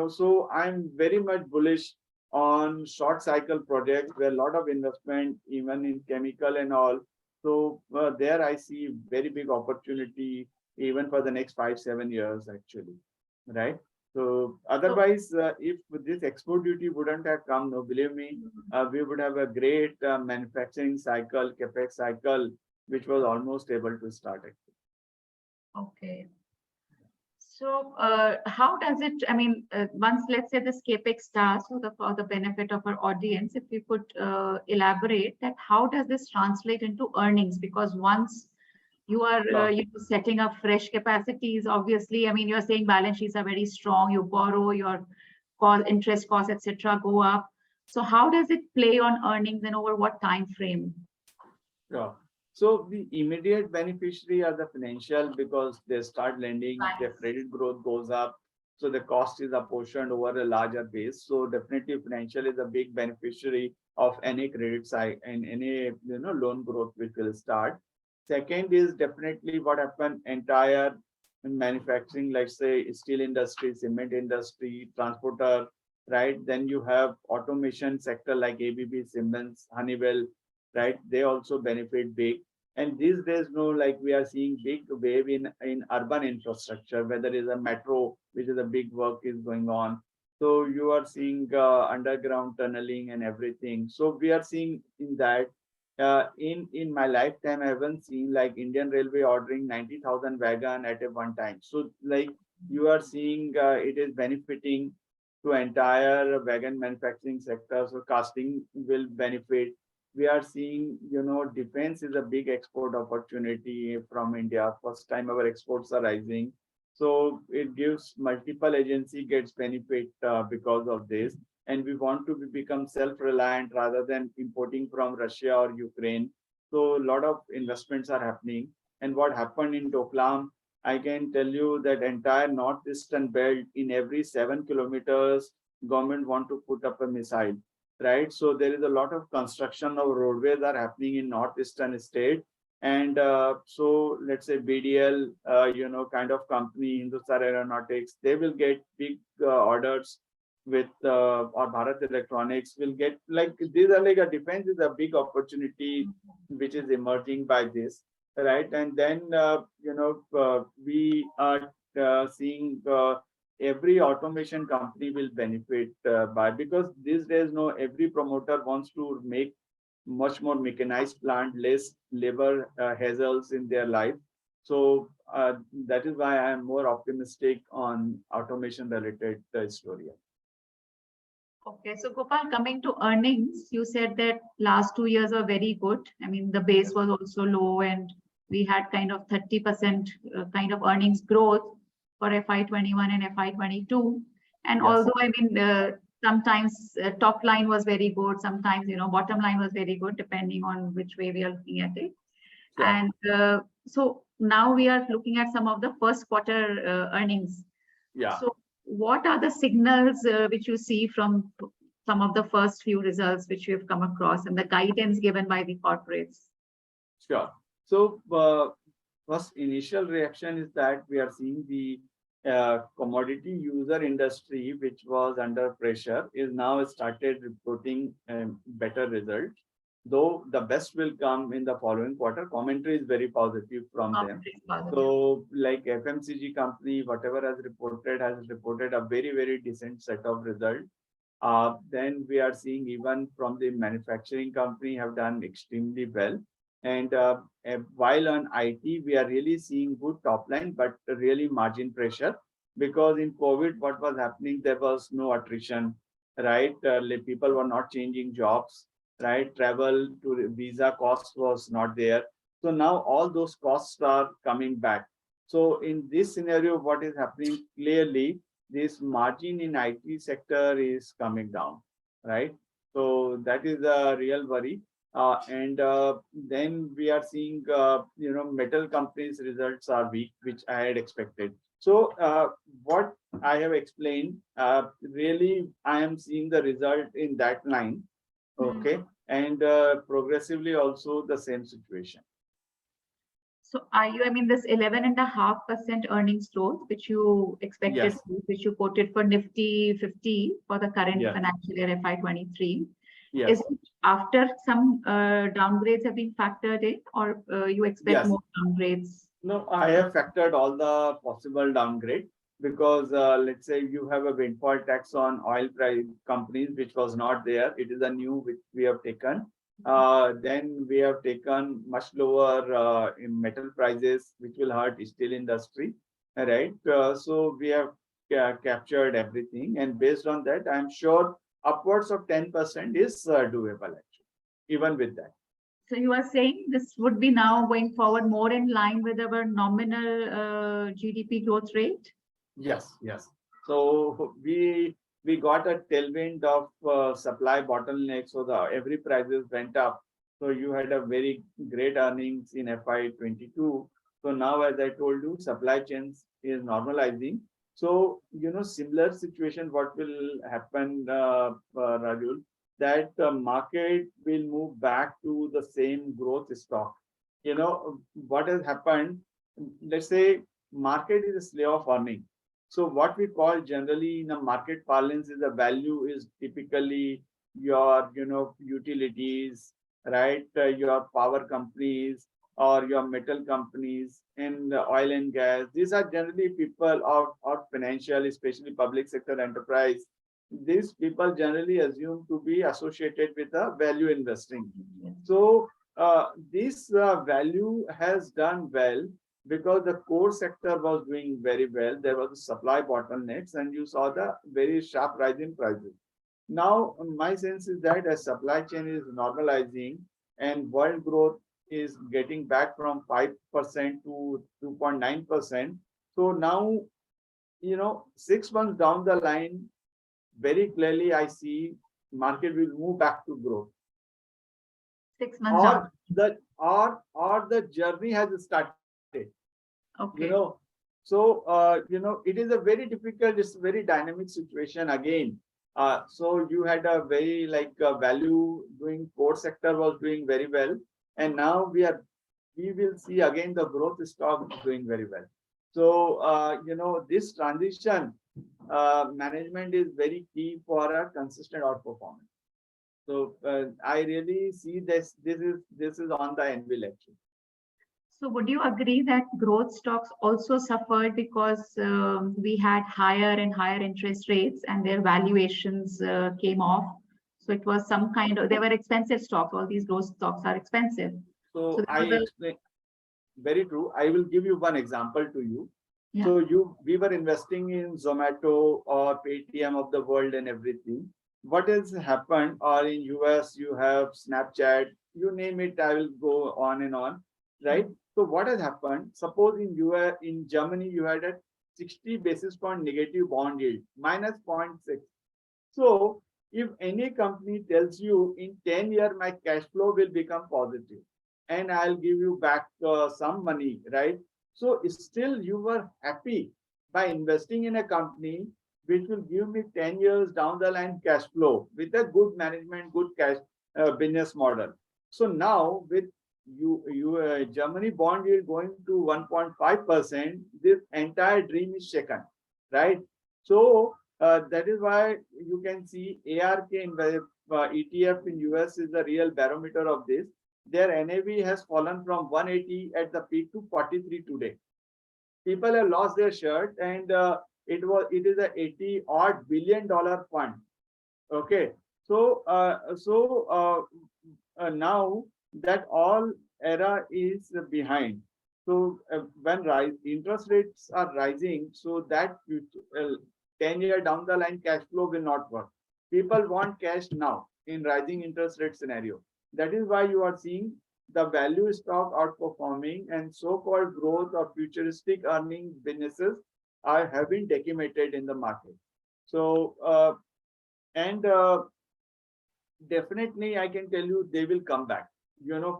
so I'm very much bullish on short cycle projects where a lot of investment, even in chemical and all. So there I see very big opportunity even for the next 5-7 years actually, right? So otherwise, if this export duty wouldn't have come, no, believe me, we would have a great manufacturing cycle, capex cycle, which was almost able to start actually. Okay. So how does it, I mean, once let's say this capex starts, for the benefit of our audience, if you could elaborate that, how does this translate into earnings? Because once you are setting up fresh capacities, obviously, I mean, you're saying balance sheets are very strong, you borrow, your interest costs, etc., go up. So how does it play on earnings and over what time frame? Sure. So the immediate beneficiary are the financial, because they start lending, their credit growth goes up. So the cost is apportioned over a larger base. So definitely financial is a big beneficiary of any credit side and any loan growth which will start. Second is definitely what happened entire manufacturing, let's say steel industry, cement industry, transporter, right? Then you have automation sector like ABB, Siemens, Honeywell, right? They also benefit big. And these days, like we are seeing big wave in urban infrastructure, whether it's a metro, which is a big work is going on. So you are seeing underground tunneling and everything. So we are seeing in that. In my lifetime, I haven't seen like Indian Railway ordering 90,000 wagon at a one time. So like you are seeing it is benefiting to entire wagon manufacturing sector. So casting will benefit. We are seeing, defense is a big export opportunity from India. First time our exports are rising. So it gives multiple agency gets benefit because of this. And we want to become self-reliant rather than importing from Russia or Ukraine. So a lot of investments are happening. And what happened in Doklam, I can tell you that entire northeastern belt, in every 7 kilometers, government want to put up a missile, right? So there is a lot of construction of roadways are happening in northeastern state. And so let's say BDL, kind of company, Hindustan Aeronautics, they will get big orders with, or Bharat Electronics will get, like, these are like a defense is a big opportunity which is emerging by this, right? And then, we are seeing every automation company will benefit by, because these days, no, every promoter wants to make much more mechanized plant, less labor hassles in their life. So that is why I am more optimistic on automation related story. Okay, so Gopal, coming to earnings, you said that last 2 years were very good. I mean, the base was also low and we had kind of 30% kind of earnings growth for FY21 and FY22. And Yes. although, I mean, sometimes top line was very good, sometimes, bottom line was very good, depending on which way we are looking at it. Sure. And so now we are looking at some of the first quarter earnings. Yeah. So what are the signals which you see from some of the first few results which you have come across and the guidance given by the corporates? Sure. So first initial reaction is that we are seeing the commodity user industry, which was under pressure, is now started reporting better result. Though the best will come in the following quarter, commentary is very positive from them. So like FMCG company, whatever has reported a very, very decent set of results. Then we are seeing even from the manufacturing company have done extremely well. And while on IT, we are really seeing good top line, but really margin pressure, because in COVID, what was happening, there was no attrition, right? People were not changing jobs, right? Travel to visa cost was not there. So now all those costs are coming back. So in this scenario, what is happening clearly, this margin in IT sector is coming down, right? So that is a real worry. And then we are seeing, metal companies' results are weak, which I had expected. So what I have explained, really, I am seeing the result in that line, okay, and progressively also the same situation. So are you, I mean, this 11.5% earnings growth, which you expected, Yes. which you quoted for Nifty 50 for the current Yes. financial year FY23, Yes. is it after some downgrades have been factored in, or you expect Yes. more downgrades? No, I have factored all the possible downgrade, because let's say you have a windfall tax on oil price companies, which was not there. It is a new which we have taken. Then we have taken much lower in metal prices, which will hurt steel industry, right? So we have captured everything, and based on that, I'm sure upwards of 10% is doable actually, even with that. So you are saying this would be now going forward more in line with our nominal GDP growth rate? Yes, yes. So we got a tailwind of supply bottleneck, so the every prices went up. So you had a very great earnings in FY22. So now, as I told you, supply chains is normalizing. So similar situation. What will happen, Rajul? That the market will move back to the same growth stock. What has happened? Let's say market is a slave of earning. So what we call generally in a market parlance is the value is typically your, utilities, right? Your power companies or your metal companies and oil and gas. These are generally people of financial, especially public sector enterprise. These people generally assume to be associated with a value investing. So this value has done well, because the core sector was doing very well. There was a supply bottlenecks, and you saw the very sharp rise in prices. Now, my sense is that as supply chain is normalizing and world growth is getting back from 5% to 2.9%. So now, 6 months down the line, very clearly I see market will move back to growth. 6 months down. Or the journey has started. Okay. So it is a very difficult, it's a very dynamic situation again. So you had a very value doing core sector was doing very well, and now we are we will see again the growth stock doing very well. So, this transition management is very key for a consistent outperformance. So I really see this. This is on the anvil actually. So would you agree that growth stocks also suffered because we had higher and higher interest rates and their valuations came off? So it was some kind of, they were expensive stocks. All these growth stocks are expensive. So So I there was explain. Very true. I will give you one example to you. Yeah. So we were investing in Zomato or Paytm of the world and everything. What has happened? Or in US you have Snapchat. You name it. I will go on and on. Right. So what has happened? Suppose in US, in Germany, you had a 60 basis point negative bond yield, minus 0.6. So if any company tells you in 10 years my cash flow will become positive and I'll give you back some money, right? So still you were happy by investing in a company which will give me 10 years down the line cash flow with a good management, good cash business model. So now with Germany bond yield going to 1.5%, this entire dream is shaken, right? So that is why you can see ARK in ETF in US is the real barometer of this. Their NAV has fallen from 180 at the peak to 43 today. People have lost their shirt, and it is a 80 odd billion dollar fund. Okay, so now that all era is behind. So when interest rates are rising, so that 10-year down the line cash flow will not work. People want cash now in rising interest rate scenario. That is why you are seeing the value stock outperforming and so-called growth or futuristic earning businesses have been decimated in the market. So and definitely I can tell you they will come back.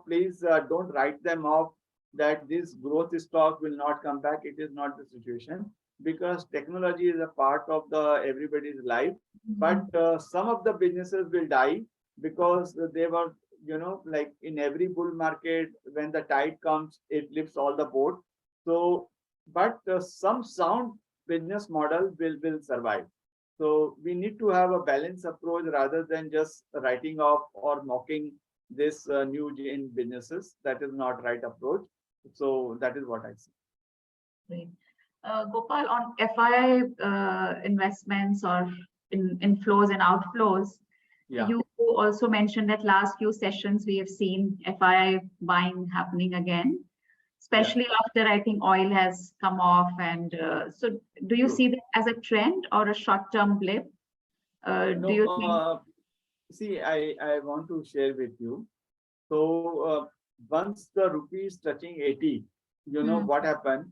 Please don't write them off that this growth stock will not come back. It is not the situation because technology is a part of the everybody's life. But some of the businesses will die because they were, like in every bull market, when the tide comes, it lifts all the boat. So, but some sound business model will survive. So we need to have a balanced approach rather than just writing off or mocking this new in businesses. That is not right approach. So that is what I see. Great. Gopal, on FII investments or in inflows and outflows, Yeah. you also mentioned that last few sessions we have seen FII buying happening again, especially after I think oil has come off. And so do you True. see that as a trend or a short-term blip? No, Do you think? see, I want to share with you. So once the rupee is touching 80, what happened?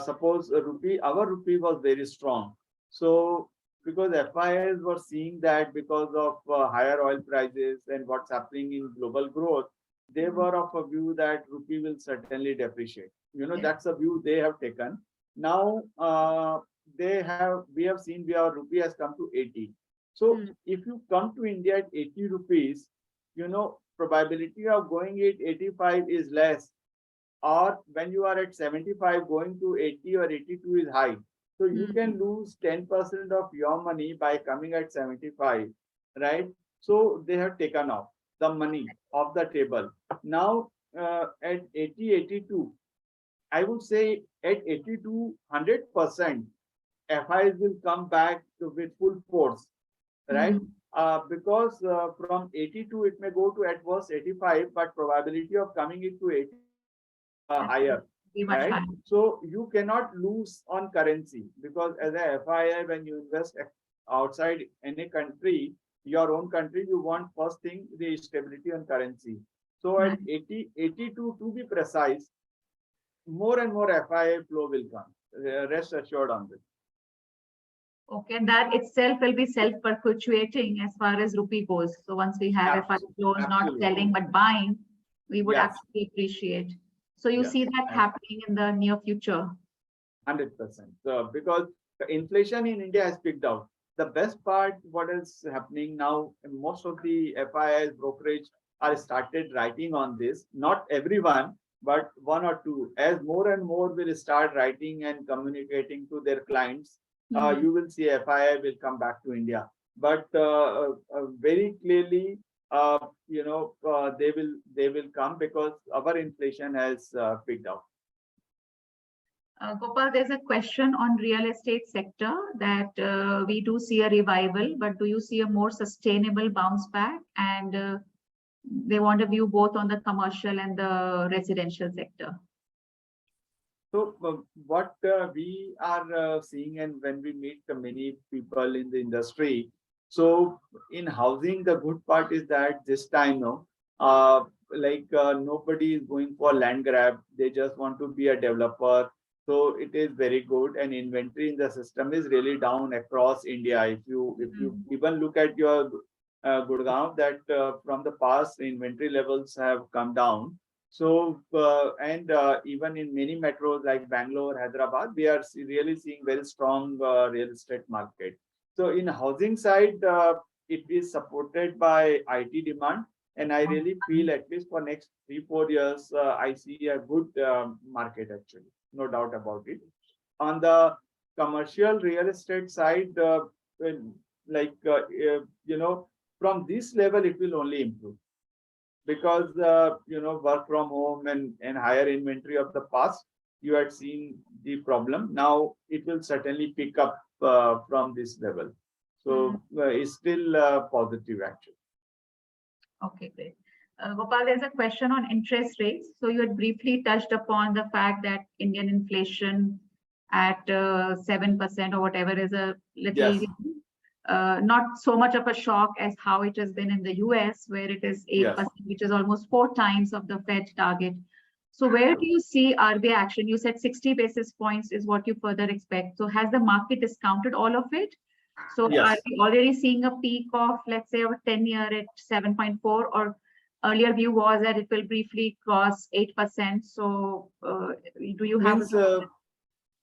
Suppose our rupee was very strong. So because FIs were seeing that because of higher oil prices and what's happening in global growth, they were of a view that rupee will certainly depreciate. That's a view they have taken. Now we have seen our rupee has come to 80. So if you come to India at 80 rupees, probability of going at 85 is less, or when you are at 75 going to 80 or 82 is high. So you can lose 10% of your money by coming at 75, right? So they have taken off the money off the table. Now at 80, 82, I would say at 82, 100%, FIs will come back with full force, right? Because from 82 it may go to at worst 85, but probability of coming into 80 higher, right? Higher. So you cannot lose on currency because as a FII, when you invest outside any country, your own country, you want first thing the stability on currency. So at 80, 82 to be precise, more and more FII flow will come. Rest assured on this. Okay, that itself will be self-perpetuating as far as rupee goes. So once we have FI flows not selling but buying, we would actually appreciate. So you see that happening in the near future? 100%. So because the inflation in India has picked out. The best part, what is happening now, most of the FIIs brokerage are started writing on this. Not everyone, but one or two. As more and more will start writing and communicating to their clients, you will see FII will come back to India. But very clearly, they will come because our inflation has picked up. Gopal, there's a question on real estate sector that we do see a revival, but do you see a more sustainable bounce back? And they want a view both on the commercial and the residential sector. So what we are seeing, and when we meet the many people in the industry, so in housing, the good part is that this time, nobody is going for land grab. They just want to be a developer. So it is very good, and inventory in the system is really down across India. If you even look at your Gurgaon, that from the past inventory levels have come down. So even in many metros like Bangalore, Hyderabad, we are really seeing very strong real estate market. So in housing side, it is supported by IT demand, and I really feel at least for next 3-4 years, I see a good market actually, no doubt about it. On the commercial real estate side, from this level, it will only improve because work from home and higher inventory of the past, you had seen the problem. Now it will certainly pick up from this level. So it's still positive actually. Okay, great. Gopal, there's a question on interest rates. So you had briefly touched upon the fact that Indian inflation at 7% or whatever is a little, Yes. Not so much of a shock as how it has been in the US, where it is 8%, Yes. which is almost 4 times of the Fed target. So where do you see RBI action? You said 60 basis points is what you further expect. So has the market discounted all of it? So Yes. are we already seeing a peak of, let's say, a 10-year at 7.4, or earlier view was that it will briefly cross 8%. So do you have?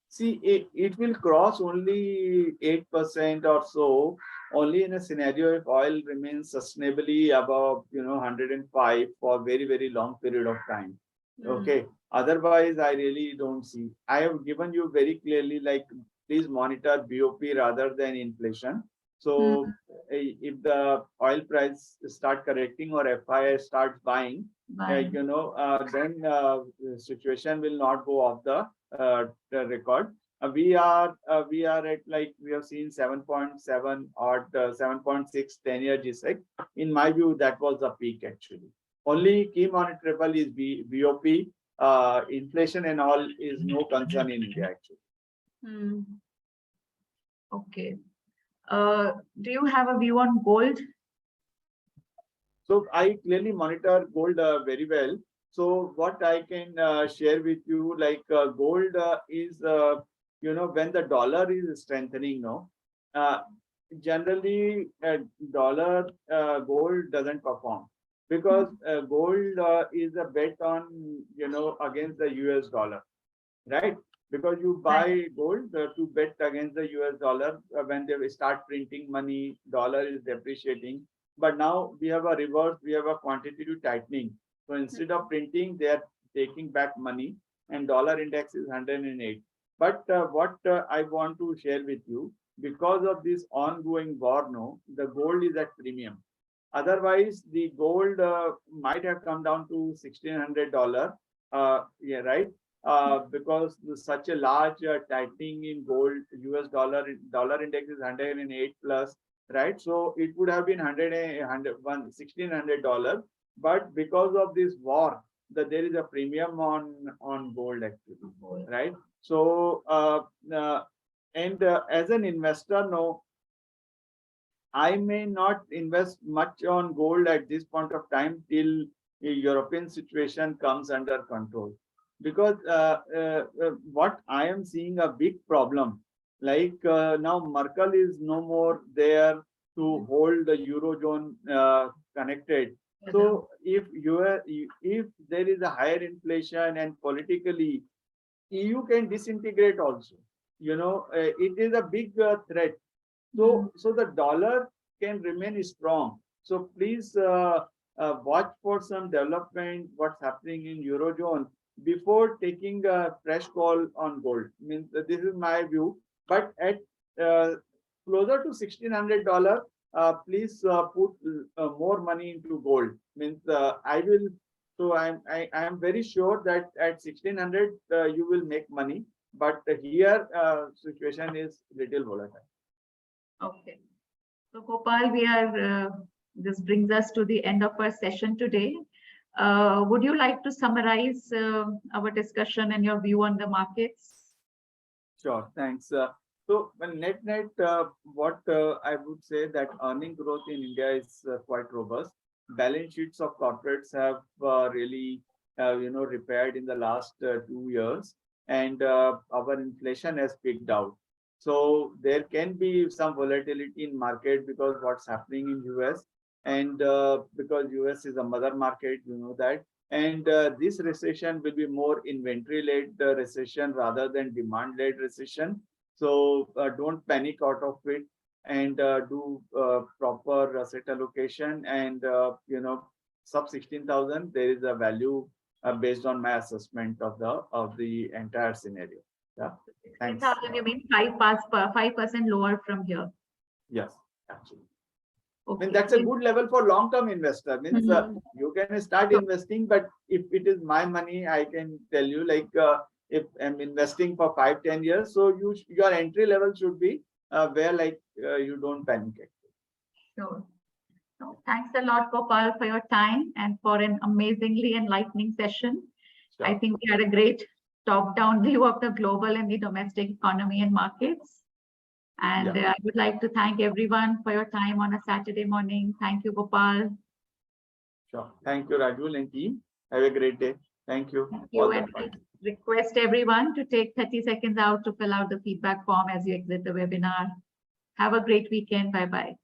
See, it will cross only 8% or so, only in a scenario if oil remains sustainably above 105 for a very, very long period of time. Okay. Otherwise, I really don't see. I have given you very clearly, like, please monitor BOP rather than inflation. So if the oil price start correcting or FII starts buying, then the situation will not go off the record. We are at, like, we have seen 7.7 or 7.6 10-year GSEC. In my view, that was the peak actually. Only key monitorable is BOP. Inflation and all is no concern in India actually. Okay. Do you have a view on gold? So I clearly monitor gold very well. So what I can share with you, like gold is, when the dollar is strengthening, generally dollar gold doesn't perform because gold is a bet on, against the US dollar, right? Because you buy gold to bet against the US dollar. When they start printing money, dollar is depreciating. But now we have a reverse, we have a quantitative tightening. So instead of printing, they are taking back money, and dollar index is 108. But what I want to share with you, because of this ongoing war, the gold is at premium. Otherwise, the gold might have come down to $1,600. Yeah, right. Because such a large tightening in gold, US dollar index is 108 plus, right? So it would have been $1,600, but because of this war, there is a premium on gold actually, right? So as an investor, I may not invest much on gold at this point of time till a European situation comes under control. Because what I am seeing a big problem, like now Merkel is no more there to hold the Eurozone connected. So if there is a higher inflation and politically, EU can disintegrate also. It is a big threat. So the dollar can remain strong. So please watch for some development, what's happening in Eurozone. before taking a fresh call on gold. Means that this is my view. But at closer to $1,600, please put more money into gold. Means I will. So I am very sure that at 1,600 you will make money. But here situation is little volatile. Okay. So Gopal, this brings us to the end of our session today. Would you like to summarize our discussion and your view on the markets? Sure, thanks. So, well, net, what I would say that earning growth in India is quite robust. Balance sheets of corporates have really, repaired in the last 2 years, and our inflation has peaked out. So there can be some volatility in market because what's happening in US, and because US is a mother market, you know that. And this recession will be more inventory-led recession rather than demand-led recession. So don't panic out of it, and do proper asset allocation. And sub 16,000, there is a value based on my assessment of the entire scenario. Yeah. Thanks. 16,000, you mean 5% lower from here? Yes, actually. Okay. I mean, that's a good level for long-term investor. Means you can start investing, but if it is my money, I can tell you, like if I'm investing for 5-10 years, so your entry level should be where like you don't panic. Sure. So thanks a lot, Gopal, for your time and for an amazingly enlightening session. Sure. I think we had a great top-down view of the global and the domestic economy and markets. And I would like to thank everyone for your time on a Saturday morning. Thank you, Gopal. Sure. Thank you, Rajul and team. Have a great day. Thank you. Thank you. And I request everyone to take 30 seconds out to fill out the feedback form as you exit the webinar. Have a great weekend. Bye-bye.